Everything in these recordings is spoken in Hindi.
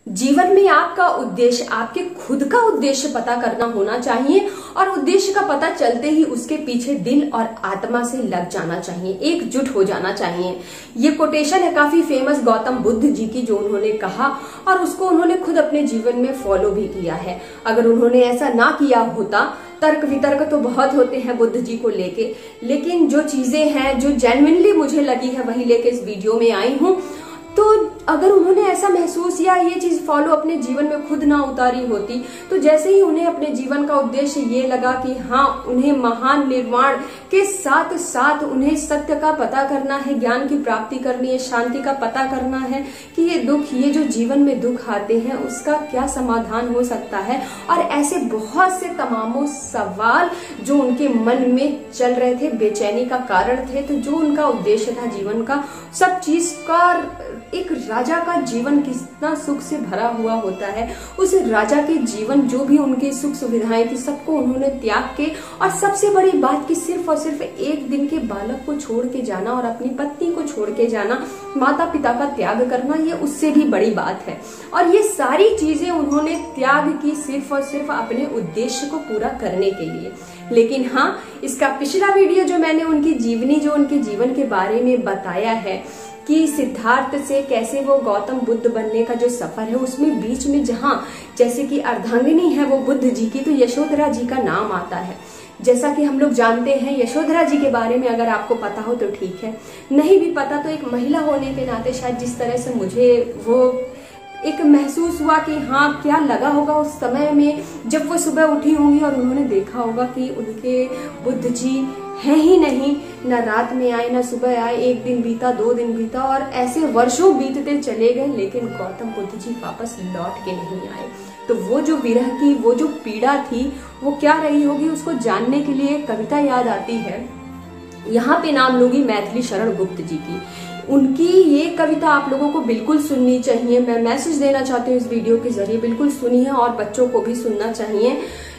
जीवन में आपका उद्देश्य, आपके खुद का उद्देश्य पता करना होना चाहिए और उद्देश्य का पता चलते ही उसके पीछे दिल और आत्मा से लग जाना चाहिए, एकजुट हो जाना चाहिए। ये कोटेशन है काफी फेमस गौतम बुद्ध जी की, जो उन्होंने कहा और उसको उन्होंने खुद अपने जीवन में फॉलो भी किया है। अगर उन्होंने ऐसा ना किया होता, तर्क वितर्क तो बहुत होते हैं बुद्ध जी को लेके, लेकिन जो चीजें हैं जो जेन्युइनली मुझे लगी है वही लेके इस वीडियो में आई हूँ। तो अगर उन्होंने ऐसा महसूस या ये चीज फॉलो अपने जीवन में खुद ना उतारी होती, तो जैसे ही उन्हें अपने जीवन का उद्देश्य ये लगा कि हाँ, उन्हें महान निर्वाण के साथ साथ उन्हें सत्य का पता करना है, ज्ञान की प्राप्ति करनी है, शांति का पता करना है कि ये दुख, ये जो जीवन में दुख आते हैं उसका क्या समाधान हो सकता है, और ऐसे बहुत से तमामों सवाल जो उनके मन में चल रहे थे, बेचैनी का कारण थे, तो जो उनका उद्देश्य था जीवन का, सब चीज का, एक राजा का जीवन कितना सुख से भरा हुआ होता है, उस राजा के जीवन जो भी उनकी सुख सुविधाएं थी सबको उन्होंने त्याग के, और सबसे बड़ी बात कि सिर्फ और सिर्फ एक दिन के बालक को छोड़ के जाना और अपनी पत्नी को छोड़ के जाना, माता पिता का त्याग करना, ये उससे भी बड़ी बात है। और ये सारी चीजें उन्होंने त्याग की सिर्फ और सिर्फ अपने उद्देश्य को पूरा करने के लिए। लेकिन हाँ, इसका पिछला वीडियो जो मैंने उनकी जीवनी, जो उनके जीवन के बारे में बताया है कि सिद्धार्थ से कैसे वो गौतम बुद्ध बनने का जो सफर है, उसमें बीच में जहाँ जैसे कि अर्धांगिनी है वो बुद्ध जी की, तो यशोधरा जी का नाम आता है। जैसा कि हम लोग जानते हैं, यशोधरा जी के बारे में अगर आपको पता हो तो ठीक है, नहीं भी पता तो एक महिला होने के नाते शायद जिस तरह से मुझे वो एक महसूस हुआ कि हाँ, क्या लगा होगा उस समय में जब वो सुबह उठी होंगी और उन्होंने देखा होगा कि उनके बुद्ध जी है ही नहीं, न रात में आए न सुबह आए, एक दिन बीता, 2 दिन बीता और ऐसे वर्षों बीतते चले गए, लेकिन गौतम बुद्ध जी वापस लौट के नहीं आए। तो वो जो विरह की, वो जो पीड़ा थी, वो क्या रही होगी, उसको जानने के लिए कविता याद आती है। यहाँ पे नाम लूंगी मैथिली शरण गुप्त जी की। उनकी ये कविता आप लोगों को बिल्कुल सुननी चाहिए। मैं मैसेज देना चाहती हूँ इस वीडियो के जरिए, बिल्कुल सुनिए और बच्चों को भी सुनना चाहिए।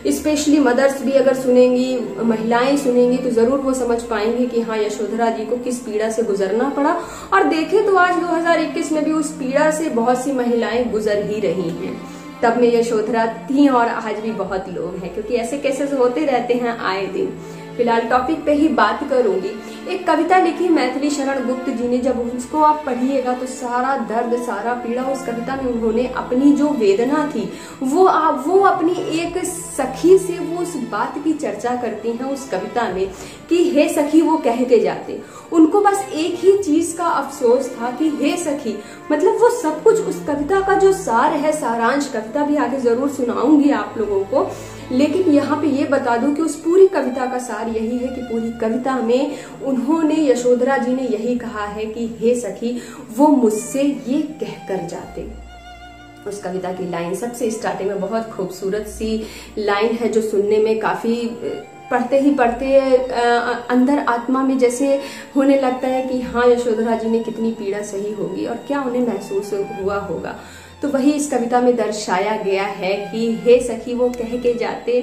स्पेशली मदर्स भी अगर सुनेंगी, महिलाएं सुनेंगी तो जरूर वो समझ पाएंगी कि हाँ, यशोधरा जी को किस पीड़ा से गुजरना पड़ा। और देखें तो आज 2021 में भी उस पीड़ा से बहुत सी महिलाएं गुजर ही रही हैं। तब में यशोधरा थी और आज भी बहुत लोग हैं, क्योंकि ऐसे केसेस होते रहते हैं आए दिन। फिलहाल टॉपिक पे ही बात करूंगी। एक कविता लिखी मैथिली शरण गुप्त जी ने, जब उसको आप पढ़िएगा तो सारा दर्द, सारा पीड़ा उस कविता में उन्होंने अपनी जो वेदना थी वो अपनी एक सखी से वो उस बात की चर्चा करती हैं उस कविता में कि हे सखी वो कह के जाते। उनको बस एक ही चीज का अफसोस था कि हे सखी, मतलब वो सब कुछ उस कविता का जो सार है, सारांश, कविता भी आगे जरूर सुनाऊंगी आप लोगों को, लेकिन यहाँ पे ये बता दूं कि उस पूरी कविता का सार यही है कि पूरी कविता में उन्होंने, यशोधरा जी ने यही कहा है कि हे सखी वो मुझसे ये कहकर जाते। उस कविता की लाइन सबसे स्टार्टिंग में बहुत खूबसूरत सी लाइन है, जो सुनने में काफी पढ़ते ही पढ़ते अंदर आत्मा में जैसे होने लगता है कि हाँ, यशोधरा जी ने कितनी पीड़ा सही होगी और क्या उन्हें महसूस हुआ होगा। तो वही इस कविता में दर्शाया गया है कि हे सखी वो कह के जाते,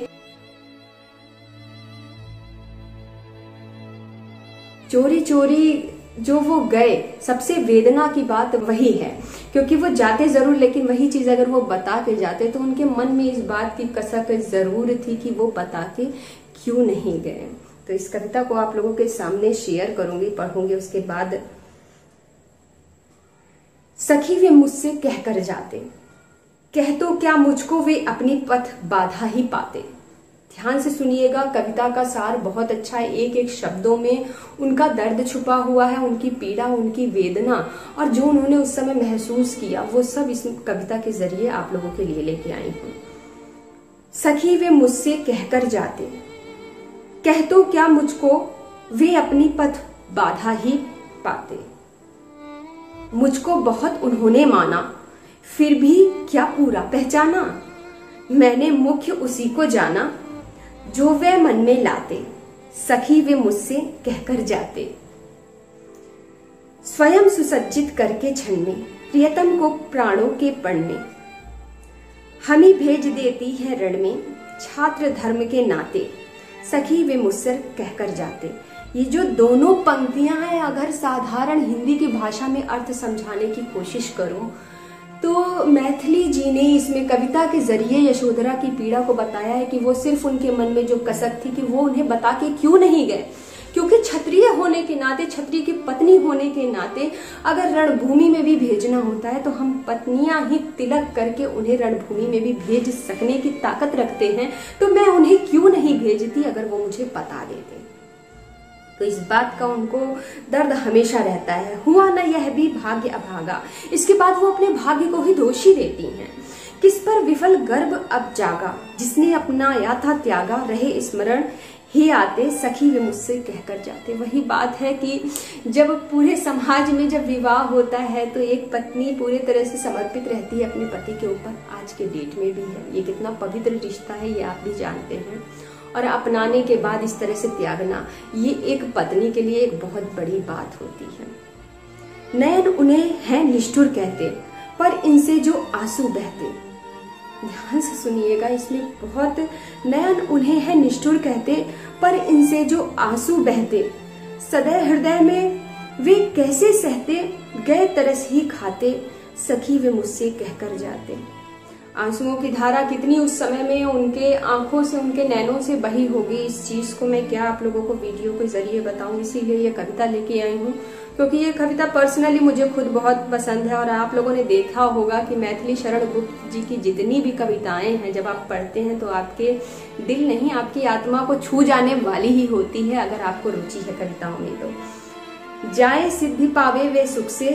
चोरी चोरी जो वो गए। सबसे वेदना की बात वही है, क्योंकि वो जाते जरूर, लेकिन वही चीज अगर वो बता के जाते तो उनके मन में इस बात की कसक जरूर थी कि वो बता के क्यों नहीं गए। तो इस कविता को आप लोगों के सामने शेयर करूंगी, पढ़ूंगी। उसके बाद सखी वे मुझसे कहकर जाते, कह तो क्या मुझको वे अपनी पथ बाधा ही पाते। ध्यान से सुनिएगा, कविता का सार बहुत अच्छा है। एक एक शब्दों में उनका दर्द छुपा हुआ है, उनकी पीड़ा, उनकी वेदना और जो उन्होंने उस समय महसूस किया, वो सब इस कविता के जरिए आप लोगों के लिए लेके आई हूं। सखी वे मुझसे कहकर जाते, कह तो क्या मुझको वे अपनी पथ बाधा ही पाते। मुझको बहुत उन्होंने माना, फिर भी क्या पूरा पहचाना। मैंने मुख्य उसी को जाना, जो वे मन में लाते। सखी वे मुझसे कहकर जाते। स्वयं सुसज्जित करके क्षण में प्रियतम को प्राणों के पण में, हमें भेज देती है रण में छात्र धर्म के नाते। सखी वे मुझसे कहकर जाते। ये जो दोनों पंक्तियां हैं, अगर साधारण हिंदी की भाषा में अर्थ समझाने की कोशिश करूं तो मैथिली जी ने इसमें कविता के जरिए यशोधरा की पीड़ा को बताया है कि वो सिर्फ उनके मन में जो कसक थी कि वो उन्हें बता के क्यों नहीं गए, क्योंकि क्षत्रिय होने के नाते, क्षत्रिय की पत्नी होने के नाते अगर रणभूमि में भी भेजना होता है तो हम पत्नियां ही तिलक करके उन्हें रणभूमि में भी भेज सकने की ताकत रखते हैं, तो मैं उन्हें क्यों नहीं भेजती अगर वो मुझे बता देते। तो इस बात का उनको दर्द हमेशा रहता है। हुआ न यह भी भाग्य अभागा, इसके बाद वो अपने भाग्य को ही दोषी देती हैं। किस पर विफल गर्भ अब जागा, जिसने अपना या था त्यागा, रहे स्मरण ही आते सखी वे मुझसे कहकर जाते। वही बात है कि जब पूरे समाज में जब विवाह होता है तो एक पत्नी पूरे तरह से समर्पित रहती है अपने पति के ऊपर। आज के डेट में भी है, ये कितना पवित्र रिश्ता है ये आप भी जानते हैं। और अपनाने के बाद इस तरह से त्यागना, ये एक पत्नी के लिए एक बहुत बड़ी बात होती है। नयन उन्हें है निष्ठुर कहते, पर इनसे जो आंसू बहते। ध्यान से सुनिएगा, इसमें बहुत, नयन उन्हें है निष्ठुर कहते, पर इनसे जो आंसू बहते। सदैव हृदय में वे कैसे सहते, गए तरस ही खाते, सखी वे मुझसे कहकर जाते। आंसुओं की धारा कितनी उस समय में उनके आंखों से, उनके नैनों से बही होगी, इस चीज को मैं क्या आप लोगों को वीडियो के जरिए बताऊं। इसीलिए ये कविता लेके आई हूँ, क्योंकि ये कविता पर्सनली मुझे खुद बहुत पसंद है। और आप लोगों ने देखा होगा कि मैथिली शरण गुप्त जी की जितनी भी कविताएं हैं, जब आप पढ़ते हैं तो आपके दिल नहीं, आपकी आत्मा को छू जाने वाली ही होती है, अगर आपको रुचि है कविताओं में तो। जाए सिद्धि पावे वे सुख से,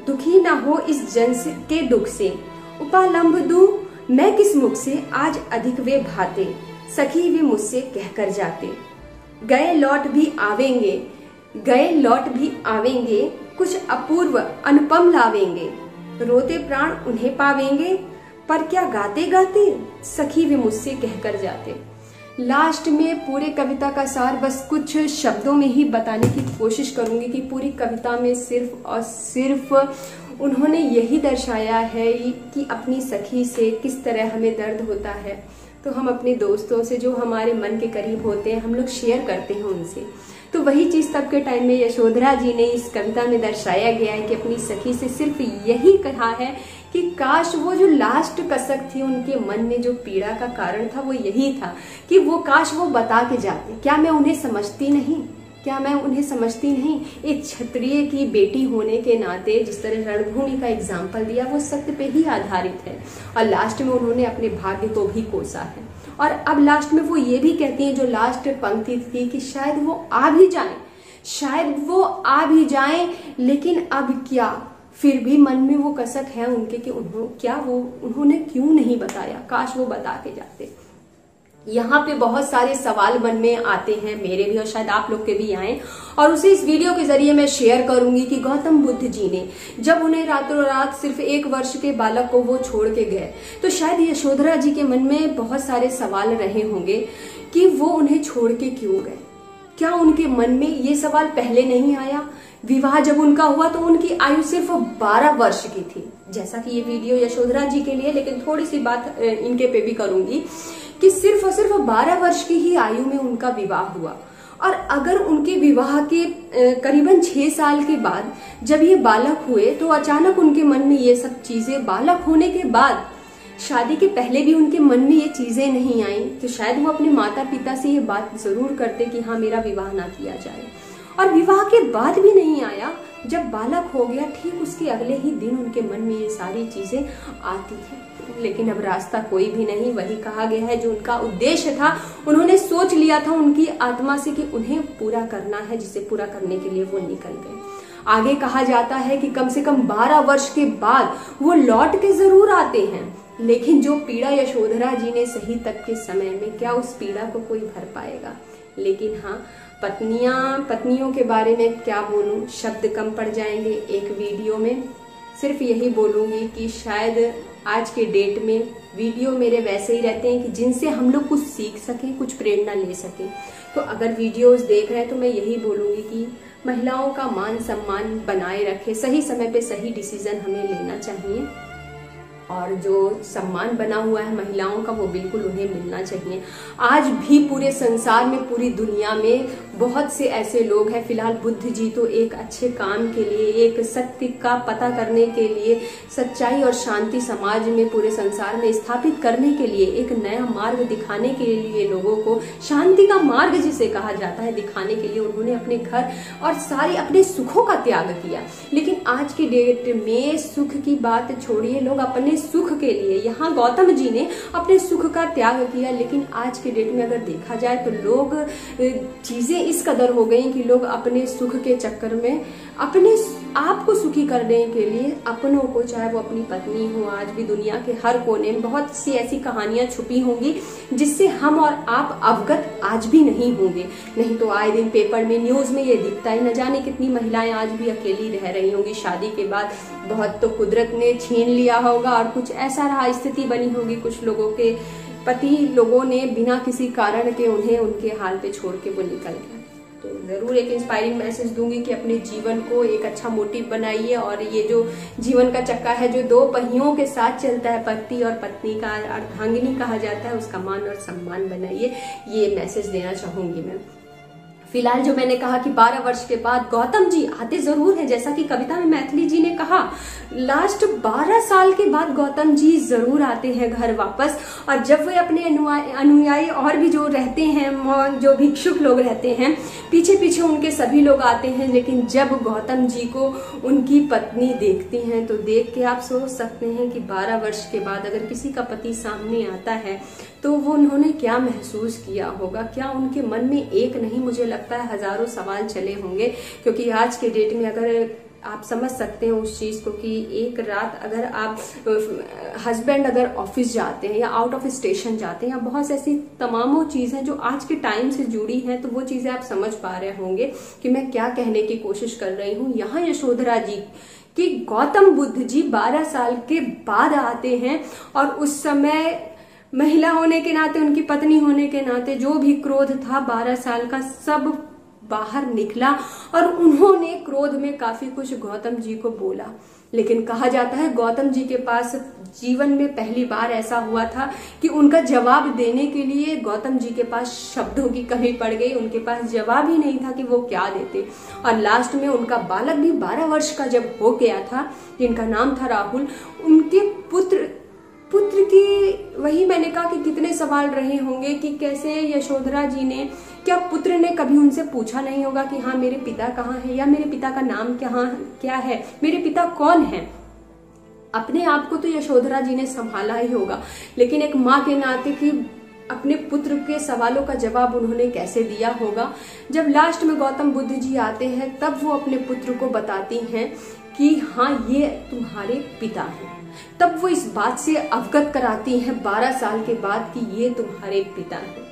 दुखी न हो इस जन के दुख से। उपालंब दूं मैं किस मुख से, आज अधिक वे भाते, सखी वे मुझसे कहकर जाते। गए लौट भी आवेंगे, गए लौट भी आवेंगे, कुछ अपूर्व अनुपम लावेंगे। रोते प्राण उन्हें पावेंगे, पर क्या गाते गाते, सखी वे मुझसे कहकर जाते। लास्ट में पूरे कविता का सार बस कुछ शब्दों में ही बताने की कोशिश करूंगी कि पूरी कविता में सिर्फ और सिर्फ उन्होंने यही दर्शाया है कि अपनी सखी से किस तरह हमें दर्द होता है। तो हम अपने दोस्तों से, जो हमारे मन के करीब होते हैं, हम लोग शेयर करते हैं उनसे। तो वही चीज तब के टाइम में यशोधरा जी ने इस कविता में दर्शाया गया है कि अपनी सखी से सिर्फ यही कहा है कि काश वो जो लास्ट कसक थी उनके मन में, जो पीड़ा का कारण था, वो यही था कि वो काश वो बता के जाते। क्या मैं उन्हें समझती नहीं, क्या मैं उन्हें समझती नहीं। एक क्षत्रिय की बेटी होने के नाते जिस तरह रणभूमि का एग्जाम्पल दिया, वो सत्य पे ही आधारित है। और लास्ट में उन्होंने अपने भाग्य को भी कोसा है। और अब लास्ट में वो ये भी कहती हैं, जो लास्ट पंक्ति थी, कि शायद वो आ भी जाए, शायद वो आ भी जाए, लेकिन अब क्या, फिर भी मन में वो कसक है उनके कि उन्होंने क्यों नहीं बताया, काश वो बता के जाते। यहाँ पे बहुत सारे सवाल मन में आते हैं, मेरे भी और शायद आप लोग के भी आए, और उसे इस वीडियो के जरिए मैं शेयर करूंगी कि गौतम बुद्ध जी ने जब उन्हें रातों रात सिर्फ 1 वर्ष के बालक को वो छोड़ के गए, तो शायद यशोधरा जी के मन में बहुत सारे सवाल रहे होंगे कि वो उन्हें छोड़ के क्यों गए। क्या उनके मन में ये सवाल पहले नहीं आया? विवाह जब उनका हुआ तो उनकी आयु सिर्फ 12 वर्ष की थी। जैसा कि ये वीडियो यशोधरा जी के लिए, लेकिन थोड़ी सी बात इनके पे भी करूंगी कि सिर्फ और सिर्फ 12 वर्ष की ही आयु में उनका विवाह हुआ। और अगर उनके विवाह के करीबन 6 साल के बाद जब ये बालक हुए, तो अचानक उनके मन में ये सब चीजें, बालक होने के बाद, शादी के पहले भी उनके मन में ये चीजें नहीं आई, तो शायद वो अपने माता पिता से ये बात जरूर करते कि हाँ, मेरा विवाह ना किया जाए। और विवाह के बाद भी नहीं आया, जब बालक हो गया ठीक उसके अगले ही दिन उनके मन में ये सारी चीजें आती हैं। लेकिन अब रास्ता कोई भी नहीं, वही कहा गया है जो उनका उद्देश्य था, उन्होंने सोच लिया था उनकी आत्मा से कि उन्हें पूरा करना है, जिसे पूरा करने के लिए वो निकल गए। आगे कहा जाता है कि कम से कम 12 वर्ष के बाद वो लौट के जरूर आते हैं, लेकिन जो पीड़ा यशोधरा जी ने सही तक के समय में, क्या उस पीड़ा को कोई भर पाएगा। लेकिन हाँ, पत्नियों के बारे में क्या बोलूं, शब्द कम पड़ जाएंगे एक वीडियो में। सिर्फ यही बोलूंगी कि शायद आज के डेट में वीडियो मेरे वैसे ही रहते हैं कि जिनसे हम लोग कुछ सीख सकें, कुछ प्रेरणा ले सकें। तो अगर वीडियोस देख रहे हैं तो मैं यही बोलूंगी कि महिलाओं का मान सम्मान बनाए रखें, सही समय पे सही डिसीजन हमें लेना चाहिए। और जो सम्मान बना हुआ है महिलाओं का वो बिल्कुल उन्हें मिलना चाहिए। आज भी पूरे संसार में, पूरी दुनिया में बहुत से ऐसे लोग हैं। फिलहाल बुद्ध जी तो एक अच्छे काम के लिए, एक सत्य का पता करने के लिए, सच्चाई और शांति समाज में पूरे संसार में स्थापित करने के लिए, एक नया मार्ग दिखाने के लिए, लोगों को शांति का मार्ग जिसे कहा जाता है दिखाने के लिए उन्होंने अपने घर और सारे अपने सुखों का त्याग किया। लेकिन आज की डेट में सुख की बात छोड़िए, लोग अपने सुख के लिए, यहाँ गौतम जी ने अपने सुख का त्याग किया। लेकिन आज के डेट में अगर देखा जाए तो लोग चीजें इस कदर हो गई कि लोग अपने सुख के चक्कर में अपने आप को सुखी करने के लिए अपनों को, चाहे वो अपनी पत्नी हो, आज भी दुनिया के हर कोने में बहुत सी ऐसी कहानियां छुपी होंगी जिससे हम और आप अवगत आज भी नहीं होंगे। नहीं तो आए दिन पेपर में, न्यूज में ये दिखता है, न जाने कितनी महिलाएं आज भी अकेली रह रही होंगी शादी के बाद। बहुत तो कुदरत ने छीन लिया होगा और कुछ ऐसा रहा स्थिति बनी होगी, कुछ लोगों के पति लोगों ने बिना किसी कारण के उन्हें उनके हाल पे छोड़ के वो निकल गया। तो जरूर एक इंस्पायरिंग मैसेज दूंगी कि अपने जीवन को एक अच्छा मोटिव बनाइए और ये जो जीवन का चक्का है जो दो पहियों के साथ चलता है, पति और पत्नी का अर्धांगिनी कहा जाता है, उसका मान और सम्मान बनाइए। ये मैसेज देना चाहूंगी मैं। फिलहाल जो मैंने कहा कि 12 वर्ष के बाद गौतम जी आते जरूर है, जैसा कि कविता में मैथिली जी ने कहा, लास्ट 12 साल के बाद गौतम जी जरूर आते हैं घर वापस। और जब वे अपने अनुयायी और भी जो रहते हैं, जो भिक्षुक लोग रहते हैं, पीछे पीछे उनके सभी लोग आते हैं। लेकिन जब गौतम जी को उनकी पत्नी देखती हैं तो देख के आप सोच सकते हैं कि 12 वर्ष के बाद अगर किसी का पति सामने आता है तो वो उन्होंने क्या महसूस किया होगा, क्या उनके मन में एक नहीं, मुझे लगता है हजारों सवाल चले होंगे। क्योंकि आज के डेट में अगर आप समझ सकते हैं उस चीज को कि एक रात अगर आप हस्बैंड अगर ऑफिस जाते हैं या आउट ऑफ स्टेशन जाते हैं या बहुत सी ऐसी तमामों चीजें जो आज के टाइम से जुड़ी हैं, तो वो चीजें आप समझ पा रहे होंगे कि मैं क्या कहने की कोशिश कर रही हूँ। यहाँ यशोधरा जी कि गौतम बुद्ध जी 12 साल के बाद आते हैं और उस समय महिला होने के नाते, उनकी पत्नी होने के नाते जो भी क्रोध था 12 साल का सब बाहर निकला और उन्होंने क्रोध में काफी कुछ गौतम जी को बोला। लेकिन कहा जाता है गौतम जी के पास जीवन में पहली बार ऐसा हुआ था कि उनका जवाब देने के लिए गौतम जी के पास शब्दों की कमी पड़ गई, उनके पास जवाब ही नहीं था कि वो क्या देते। और लास्ट में उनका बालक भी 12 वर्ष का जब हो गया था, जिनका नाम था राहुल, उनके पुत्र की वही मैंने कहा कि कितने सवाल रहे होंगे कि कैसे यशोधरा जी ने, क्या पुत्र ने कभी उनसे पूछा नहीं होगा कि हाँ मेरे पिता कहाँ है, या मेरे पिता का नाम क्या है, मेरे पिता कौन है। अपने आप को तो यशोधरा जी ने संभाला ही होगा, लेकिन एक माँ के नाते कि अपने पुत्र के सवालों का जवाब उन्होंने कैसे दिया होगा। जब लास्ट में गौतम बुद्ध जी आते हैं तब वो अपने पुत्र को बताती हैं कि हाँ ये तुम्हारे पिता हैं। तब वो इस बात से अवगत कराती हैं 12 साल के बाद कि ये तुम्हारे पिता हैं,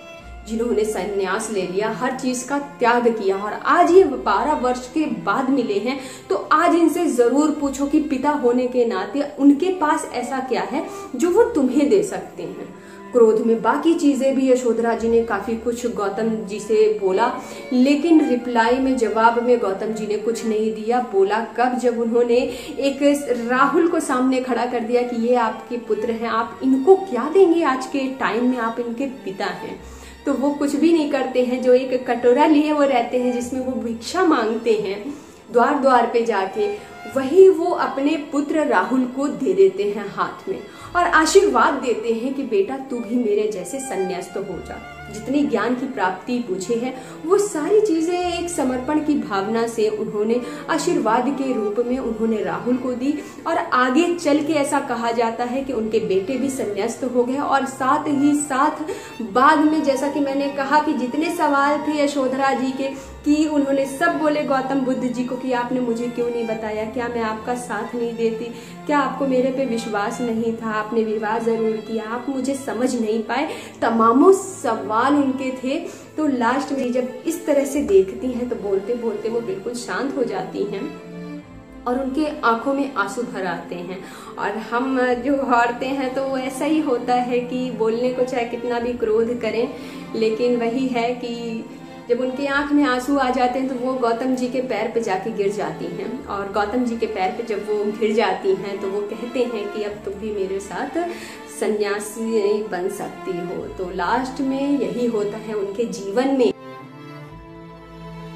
जिन्होंने संन्यास ले लिया, हर चीज का त्याग किया और आज ये 12 वर्ष के बाद मिले हैं। तो आज इनसे जरूर पूछो कि पिता होने के नाते उनके पास ऐसा क्या है जो वो तुम्हें दे सकते हैं। क्रोध में बाकी चीजें भी यशोधरा जी ने काफी कुछ गौतम जी से बोला, लेकिन रिप्लाई में, जवाब में गौतम जी ने कुछ नहीं दिया। बोला कब, जब उन्होंने एक राहुल को सामने खड़ा कर दिया कि ये आपके पुत्र हैं, आप इनको क्या देंगे, आज के टाइम में आप इनके पिता हैं। तो वो कुछ भी नहीं करते हैं, जो एक कटोरा लिए वो रहते हैं जिसमें वो भिक्षा मांगते हैं द्वार द्वार पे जाके, वही वो अपने पुत्र राहुल को दे देते हैं हाथ में और आशीर्वाद देते हैं कि बेटा तू भी मेरे जैसे संन्यास्त हो जा। जितनी ज्ञान की प्राप्ति पूछे है वो सारी चीजें एक समर्पण की भावना से उन्होंने आशीर्वाद के रूप में उन्होंने राहुल को दी। और आगे चल के ऐसा कहा जाता है कि उनके बेटे भी संन्यास्त हो गए और साथ ही साथ बाद में, जैसा कि मैंने कहा कि जितने सवाल थे यशोधरा जी के, कि उन्होंने सब बोले गौतम बुद्ध जी को कि आपने मुझे क्यों नहीं बताया, क्या मैं आपका साथ नहीं देती, क्या आपको मेरे पे विश्वास नहीं था, आपने विवाह जरूर किया, आप मुझे समझ नहीं पाए, तमामों सवाल उनके थे। तो लास्ट में जब इस तरह से देखती हैं तो बोलते बोलते वो बिल्कुल शांत हो जाती हैं और उनके आंखों में आंसू भर आते हैं। और हम जो औरतें हैं तो ऐसा ही होता है कि बोलने को चाहे कितना भी क्रोध करें, लेकिन वही है कि जब उनकी आंख में आंसू आ जाते हैं तो वो गौतम जी के पैर पे जाके गिर जाती हैं, और गौतम जी के पैर पे जब वो गिर जाती हैं तो वो कहते हैं कि अब तुम भी मेरे साथ सन्यासी बन सकती हो। तो लास्ट में यही होता है उनके जीवन में।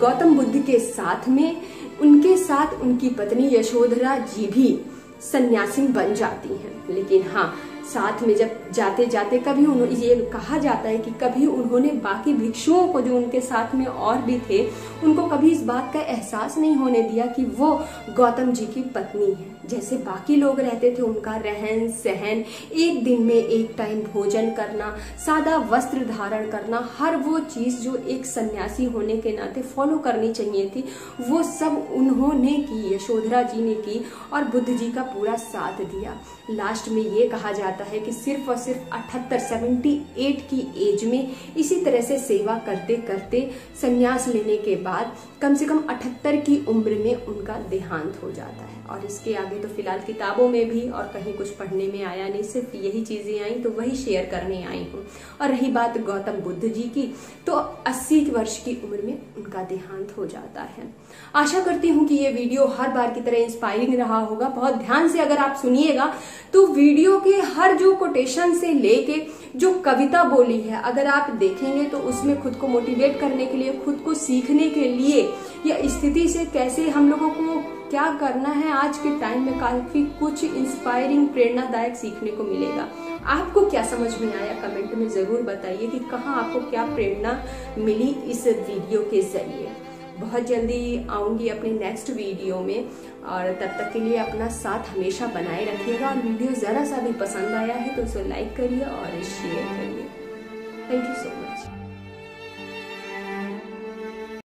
गौतम बुद्ध के साथ में उनके साथ उनकी पत्नी यशोधरा जी भी सन्यासी बन जाती हैं। लेकिन हाँ, साथ में जब जाते जाते कभी उन्होंने, ये कहा जाता है कि कभी उन्होंने बाकी भिक्षुओं को जो उनके साथ में और भी थे उनको कभी इस बात का एहसास नहीं होने दिया कि वो गौतम जी की पत्नी है। जैसे बाकी लोग रहते थे उनका रहन सहन, एक दिन में एक टाइम भोजन करना, सादा वस्त्र धारण करना, हर वो चीज जो एक सन्यासी होने के नाते फॉलो करनी चाहिए थी वो सब उन्होंने की, यशोधरा जी ने की और बुद्ध जी का पूरा साथ दिया। लास्ट में ये कहा जाता है कि सिर्फ और सिर्फ 78 की एज में इसी तरह से सेवा करते करते संन्यास लेने के बाद कम से कम 78 की उम्र में उनका देहांत हो जाता है। और इसके आगे तो फिलहाल किताबों में भी और कहीं कुछ पढ़ने में आया नहीं, सिर्फ यही चीजें आई तो वही शेयर करने आई हूँ। और रही बात गौतम बुद्ध जी की, तो 80 वर्ष की उम्र में उनका देहांत हो जाता है। आशा करती हूँ कि ये वीडियो हर बार की तरह इंस्पायरिंग रहा होगा। बहुत ध्यान से अगर आप सुनिएगा तो वीडियो के हर जो कोटेशन से लेके जो कविता बोली है अगर आप देखेंगे तो उसमें खुद को मोटिवेट करने के लिए, खुद को सीखने के लिए या स्थिति से कैसे हम लोगों को क्या करना है आज के टाइम में काफी कुछ इंस्पायरिंग, प्रेरणादायक सीखने को मिलेगा। आपको क्या समझ में आया कमेंट में जरूर बताइए कि कहाँ आपको क्या प्रेरणा मिली इस वीडियो के जरिए। बहुत जल्दी आऊंगी अपने नेक्स्ट वीडियो में, और तब तक के लिए अपना साथ हमेशा बनाए रखिएगा। और वीडियो जरा सा भी पसंद आया है तो उसे लाइक करिए और शेयर करिए। Thank you so much.